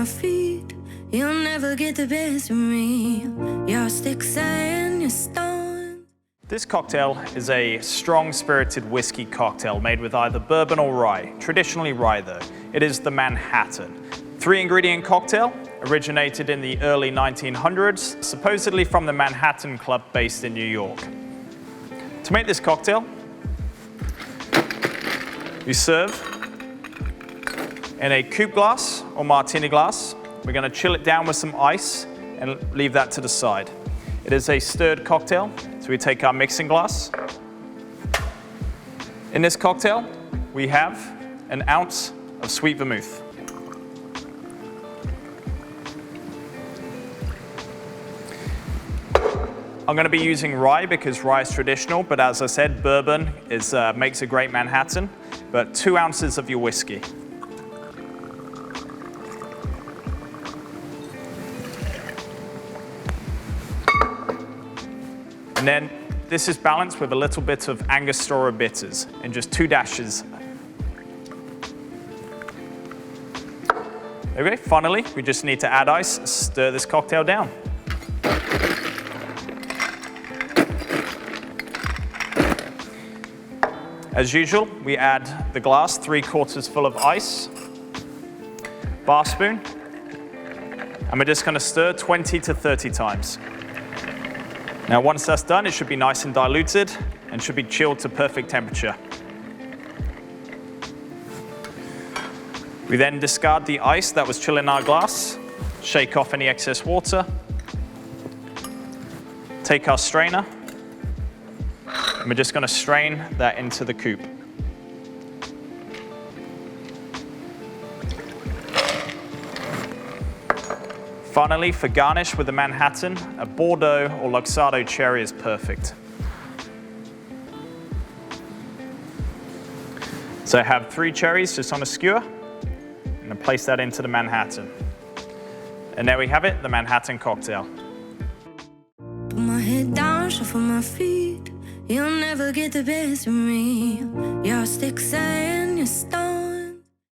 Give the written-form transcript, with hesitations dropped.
my feet. You'll never get the best of me. Your sticks and your stones. This cocktail is a strong spirited whiskey cocktail made with either bourbon or rye, traditionally rye though. It is the Manhattan. 3-ingredient cocktail, originated in the early 1900s, supposedly from the Manhattan Club based in New York. To make this cocktail, you serve in a coupe glass or martini glass. We're going to chill it down with some ice and leave that to the side. It is a stirred cocktail, so we take our mixing glass. In this cocktail, we have an ounce of sweet vermouth. I'm going to be using rye because rye is traditional, but as I said, bourbon makes a great Manhattan. But 2 ounces of your whiskey. And then this is balanced with a little bit of ANGOSTURA bitters and just 2 dashes. Okay, finally, we just need to add ice, stir this cocktail down. As usual, we add the glass 3/4 full of ice, bar spoon, and we're just going to stir 20 to 30 times. Now once that's done, it should be nice and diluted and should be chilled to perfect temperature. We then discard the ice that was chilling our glass, shake off any excess water, take our strainer, and we're just going to strain that into the coupe. Finally, for garnish with the Manhattan, a Bordeaux or LUXARDO cherry is perfect. So I have 3 cherries just on a skewer, and I place that into the Manhattan. And there we have it, the Manhattan cocktail. Put my head down, shuffle my feet. You'll never get the best of me. Your sticks and your stones.